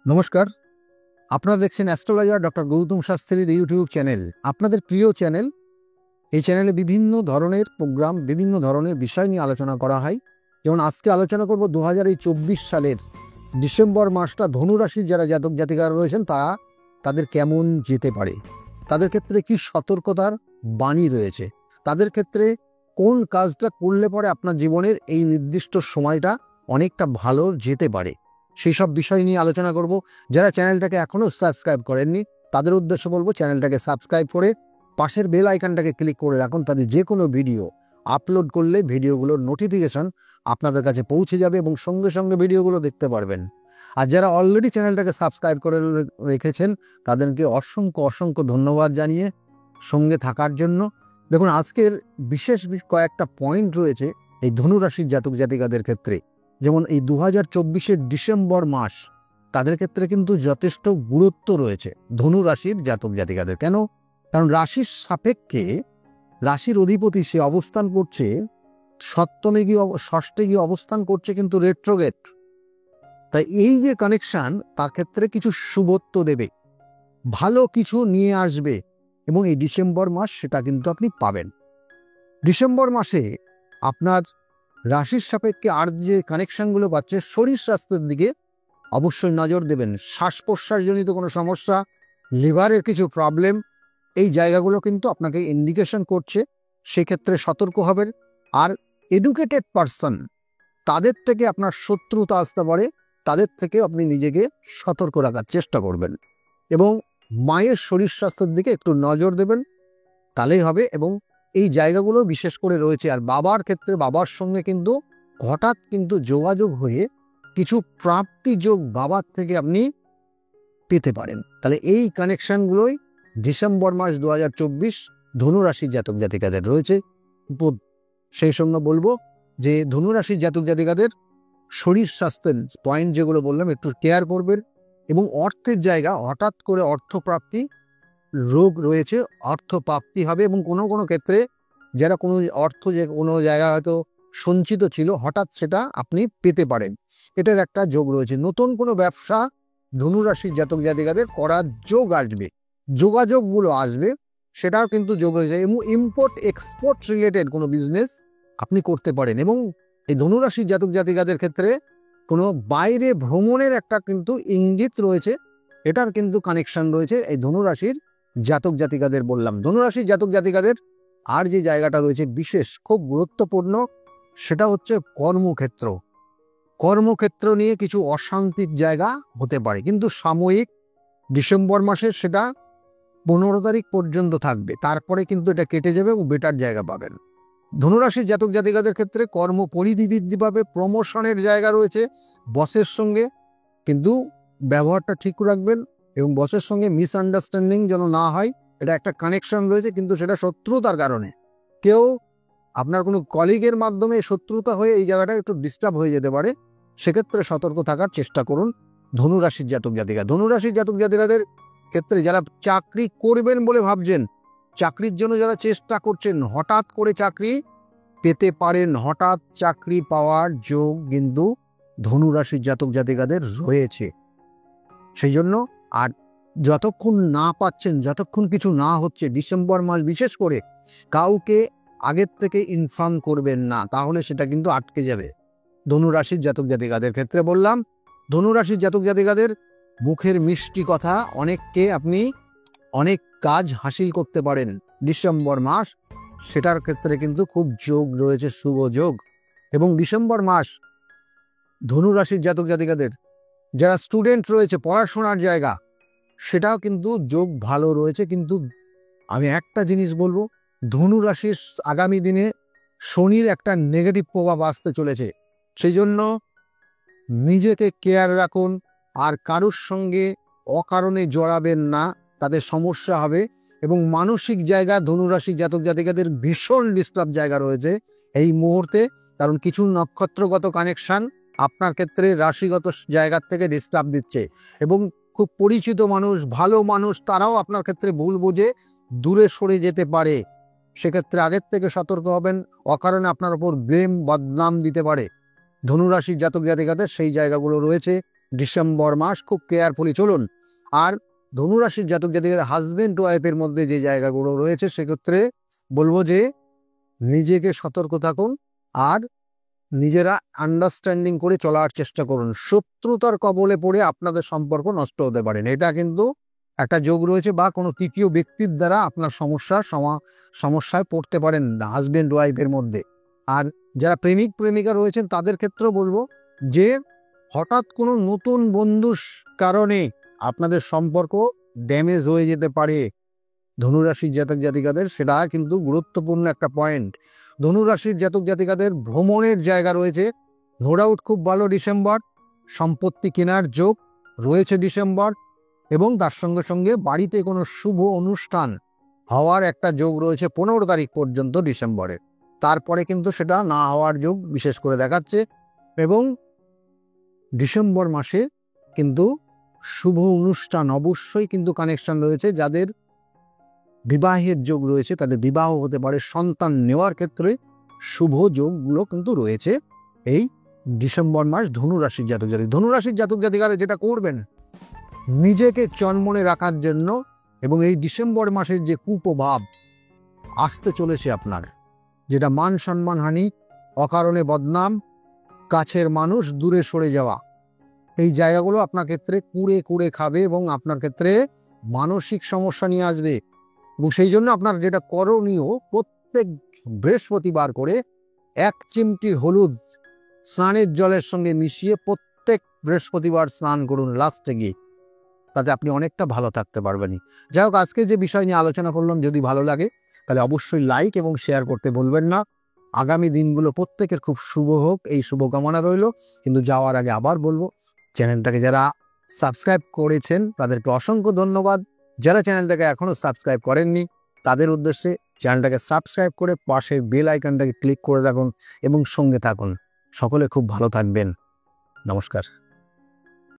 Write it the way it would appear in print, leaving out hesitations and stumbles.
নমস্কার, আপনারা দেখছেন অ্যাস্ট্রোলজার ডক্টর গৌতম শাস্ত্রীর ইউটিউব চ্যানেল। আপনাদের প্রিয় চ্যানেল। এই চ্যানেলে বিভিন্ন ধরনের প্রোগ্রাম, বিভিন্ন ধরনের বিষয় নিয়ে আলোচনা করা হয়। যেমন আজকে আলোচনা করব 2024 সালের ডিসেম্বর মাসটা ধনুরাশির যারা জাতক জাতিকারা রয়েছেন তাদের কেমন যেতে পারে, তাদের ক্ষেত্রে কি সতর্কতার বাণী রয়েছে, তাদের ক্ষেত্রে কোন কাজটা করলে পরে আপনার জীবনের এই নির্দিষ্ট সময়টা অনেকটা ভালো যেতে পারে, সেই সব বিষয় নিয়ে আলোচনা করব। যারা চ্যানেলটাকে এখনও সাবস্ক্রাইব করেননি তাদের উদ্দেশ্য বলবো, চ্যানেলটাকে সাবস্ক্রাইব করে পাশের বেল আইকনটাকে ক্লিক করে রাখুন। তাদের যে কোনো ভিডিও আপলোড করলে ভিডিওগুলোর নোটিফিকেশন আপনাদের কাছে পৌঁছে যাবে এবং সঙ্গে সঙ্গে ভিডিওগুলো দেখতে পারবেন। আর যারা অলরেডি চ্যানেলটাকে সাবস্ক্রাইব করে রেখেছেন তাদেরকে অসংখ্য ধন্যবাদ জানিয়ে সঙ্গে থাকার জন্য। দেখুন, আজকের বিশেষ কয়েকটা পয়েন্ট রয়েছে এই ধনুরাশির জাতক জাতিকাদের ক্ষেত্রে। যেমন এই 2024-এর ডিসেম্বর মাস তাদের ক্ষেত্রে কিন্তু যথেষ্ট গুরুত্ব রয়েছে ধনুরাশির জাতক জাতিকাদের। কেন? কারণ রাশির সাপেক্ষে রাশির অধিপতি সে অবস্থান করছে সপ্তমে গিয়ে, ষষ্ঠে গিয়ে অবস্থান করছে কিন্তু রেট্রোগেট। তাই এই যে কানেকশন তার ক্ষেত্রে কিছু শুভত্ব দেবে, ভালো কিছু নিয়ে আসবে এবং এই ডিসেম্বর মাস সেটা কিন্তু আপনি পাবেন। ডিসেম্বর মাসে আপনার রাশির সাপেক্ষে আর যে কানেকশনগুলো পাচ্ছে, শরীর স্বাস্থ্যের দিকে অবশ্যই নজর দেবেন। শ্বাস প্রশ্বাসজনিত কোনো সমস্যা, লিভারের কিছু প্রবলেম, এই জায়গাগুলো কিন্তু আপনাকে ইন্ডিকেশন করছে, সেক্ষেত্রে সতর্ক হবেন। আর এডুকেটেড পারসন, তাদের থেকে আপনার শত্রুতা আসতে পারে, তাদের থেকে আপনি নিজেকে সতর্ক রাখার চেষ্টা করবেন এবং মায়ের শরীর স্বাস্থ্যের দিকে একটু নজর দেবেন, তাহলেই হবে। এবং এই জায়গাগুলো বিশেষ করে রয়েছে। আর বাবার ক্ষেত্রে বাবার সঙ্গে কিন্তু হঠাৎ কিন্তু যোগাযোগ হয়ে কিছু প্রাপ্তি যোগ বাবার থেকে আপনি পেতে পারেন। তাহলে এই কানেকশনগুলোই ডিসেম্বর মাস 2024 ধনুরাশির জাতক জাতিকাদের রয়েছে। সেই সঙ্গে বলবো যে ধনুরাশির জাতক জাতিকাদের শরীর স্বাস্থ্যের পয়েন্ট যেগুলো বললাম একটু কেয়ার করবেন। এবং অর্থের জায়গা, হঠাৎ করে অর্থপ্রাপ্তি রোগ রয়েছে, অর্থপ্রাপ্তি হবে এবং কোনো কোনো ক্ষেত্রে যারা কোনো অর্থ যে কোনো জায়গায় হয়তো সঞ্চিত ছিল হঠাৎ সেটা আপনি পেতে পারেন, এটার একটা যোগ রয়েছে। নতুন কোনো ব্যবসা ধনুরাশির জাতক জাতিকাদের করার যোগ আসবে, যোগাযোগগুলো আসবে, সেটাও কিন্তু যোগ রয়েছে। এবং ইম্পোর্ট এক্সপোর্ট রিলেটেড কোনো বিজনেস আপনি করতে পারেন। এবং এই ধনুরাশির জাতক জাতিকাদের ক্ষেত্রে কোনো বাইরে ভ্রমণের একটা কিন্তু ইঙ্গিত রয়েছে, এটার কিন্তু কানেকশন রয়েছে এই ধনুরাশির জাতক জাতিকাদের। বললাম ধনুরাশির জাতক জাতিকাদের আর যে জায়গাটা রয়েছে বিশেষ খুব গুরুত্বপূর্ণ, সেটা হচ্ছে কর্মক্ষেত্র। কর্মক্ষেত্র নিয়ে কিছু অশান্তির জায়গা হতে পারে, কিন্তু সাময়িক। ডিসেম্বর মাসে সেটা 15 তারিখ পর্যন্ত থাকবে, তারপরে কিন্তু এটা কেটে যাবে এবং বেটার জায়গা পাবেন। ধনুরাশির জাতক জাতিকাদের ক্ষেত্রে কর্ম পরিধি বৃদ্ধি পাবে, প্রমোশনের জায়গা রয়েছে। বসের সঙ্গে কিন্তু ব্যবহারটা ঠিক রাখবেন এবং বসের সঙ্গে মিসআন্ডারস্ট্যান্ডিং যেন না হয়, এটা একটা কানেকশন রয়েছে, কিন্তু সেটা শত্রুতার কারণে কেউ আপনার কোনো কলিগের মাধ্যমে শত্রুতা হয়ে এই জায়গাটা একটু ডিস্টার্ব হয়ে যেতে পারে, সেক্ষেত্রে সতর্ক থাকার চেষ্টা করুন ধনুরাশির জাতক জাতিকা। ধনুরাশির জাতক জাতিকাদের ক্ষেত্রে যারা চাকরি করবেন বলে ভাবছেন, চাকরির জন্য যারা চেষ্টা করছেন, হঠাৎ করে চাকরি পেতে পারেন, হঠাৎ চাকরি পাওয়ার যোগ কিন্তু ধনুরাশির জাতক জাতিকাদের রয়েছে। সেই জন্য আর যতক্ষণ না পাচ্ছেন, যতক্ষণ কিছু না হচ্ছে, ডিসেম্বর মাস বিশেষ করে কাউকে আগের থেকে ইনফর্ম করবেন না, তাহলে সেটা কিন্তু আটকে যাবে। ধনুরাশির জাতক জাতিকাদের ক্ষেত্রে বললাম, ধনুরাশির জাতক জাতিকাদের মুখের মিষ্টি কথা অনেককে আপনি অনেক কাজ হাসিল করতে পারেন ডিসেম্বর মাস, সেটার ক্ষেত্রে কিন্তু খুব যোগ রয়েছে, শুভ যোগ। এবং ডিসেম্বর মাস ধনুরাশির জাতক জাতিকাদের যারা স্টুডেন্ট রয়েছে, পড়াশোনার জায়গা, সেটাও কিন্তু যোগ ভালো রয়েছে। কিন্তু আমি একটা জিনিস বলবো, ধনুরাশির আগামী দিনে শনির একটা নেগেটিভ প্রভাব আসতে চলেছে, সেই জন্য নিজেকে কেয়ার রাখুন। আর কারোর সঙ্গে অকারণে জড়াবেন না, তাদের সমস্যা হবে। এবং মানসিক জায়গা ধনুরাশি জাতক জাতিকাদের ভীষণ ডিস্টার্ব জায়গা রয়েছে এই মুহূর্তে, কারণ কিছু নক্ষত্রগত কানেকশন আপনার ক্ষেত্রে রাশিগত জায়গার থেকে ডিস্টার্ব দিচ্ছে। এবং খুব পরিচিত মানুষ, ভালো মানুষ, তারাও আপনার ক্ষেত্রে ভুল বুঝে দূরে সরে যেতে পারে, সেক্ষেত্রে আগের থেকে সতর্ক হবেন। অকারণে আপনার ওপর ব্লেম বদনাম দিতে পারে। ধনুরাশির জাতক জাতিকাদের সেই জায়গাগুলো রয়েছে। ডিসেম্বর মাস খুব কেয়ারফুলি চলুন। আর ধনুরাশির জাতক জাতিকাদের হাজবেন্ড ওয়াইফের মধ্যে যে জায়গাগুলো রয়েছে সেক্ষেত্রে বলবো যে নিজেকে সতর্ক থাকুন আর নিজেরা আন্ডারস্ট্যান্ডিং করে চলার চেষ্টা করুন। শত্রুতার কবলে পড়ে আপনাদের সম্পর্ক নষ্ট হতে পারেন, এটা কিন্তু একটা যোগ রয়েছে, বা কোনো তৃতীয় ব্যক্তির দ্বারা আপনার সমস্যায় পড়তে পারেন হাজবেন্ড ওয়াইফের মধ্যে। আর যারা প্রেমিক প্রেমিকা রয়েছেন তাদের ক্ষেত্রেও বলবো যে হঠাৎ কোনো নতুন বন্ধুর কারণে আপনাদের সম্পর্ক ড্যামেজ হয়ে যেতে পারে ধনুরাশির জাতক জাতিকাদের, সেটা কিন্তু গুরুত্বপূর্ণ একটা পয়েন্ট। ধনুরাশির জাতক জাতিকাদের ভ্রমণের জায়গা রয়েছে, নো ডাউট খুব ভালো ডিসেম্বর, সম্পত্তি কেনার যোগ রয়েছে ডিসেম্বর, এবং তার সঙ্গে সঙ্গে বাড়িতে কোনো শুভ অনুষ্ঠান হওয়ার একটা যোগ রয়েছে 15 তারিখ পর্যন্ত ডিসেম্বরে। তারপরে কিন্তু সেটা না হওয়ার যোগ বিশেষ করে দেখাচ্ছে। এবং ডিসেম্বর মাসে কিন্তু শুভ অনুষ্ঠান অবশ্যই কিন্তু কানেকশন রয়েছে, যাদের বিবাহের যোগ রয়েছে তাদের বিবাহ হতে পারে, সন্তান নেওয়ার ক্ষেত্রে শুভ যোগগুলো কিন্তু রয়েছে এই ডিসেম্বর মাস ধনুরাশির জাতক জাতিক। ধনুরাশির জাতক জাতিকারা যেটা করবেন নিজেকে চনমনে রাখার জন্য, এবং এই ডিসেম্বর মাসের যে কুপ্রভাব আসতে চলেছে আপনার, যেটা মান সম্মানহানি, অকারণে বদনাম, কাছের মানুষ দূরে সরে যাওয়া, এই জায়গাগুলো আপনার ক্ষেত্রে কুড়ে কুড়ে খাবে এবং আপনার ক্ষেত্রে মানসিক সমস্যা নিয়ে আসবে। এবং সেই জন্য আপনার যেটা করণীয়, প্রত্যেক বৃহস্পতিবার করে 1 চিমটি হলুদ স্নানের জলের সঙ্গে মিশিয়ে প্রত্যেক বৃহস্পতিবার স্নান করুন লাস্টে গিয়ে, তাতে আপনি অনেকটা ভালো থাকতে পারবেন। যাই হোক, আজকে যে বিষয় নিয়ে আলোচনা করলাম যদি ভালো লাগে তাহলে অবশ্যই লাইক এবং শেয়ার করতে বলবেন না। আগামী দিনগুলো প্রত্যেকের খুব শুভ হোক, এই শুভকামনা রইল। কিন্তু যাওয়ার আগে আবার বলবো, চ্যানেলটাকে যারা সাবস্ক্রাইব করেছেন তাদেরকে অসংখ্য ধন্যবাদ। যারা চ্যানেলটাকে এখনও সাবস্ক্রাইব করেননি তাদের উদ্দেশ্যে চ্যানেলটাকে সাবস্ক্রাইব করে পাশের বেল আইকনটাকে ক্লিক করে রাখুন এবং সঙ্গে থাকুন। সকলে খুব ভালো থাকবেন। নমস্কার।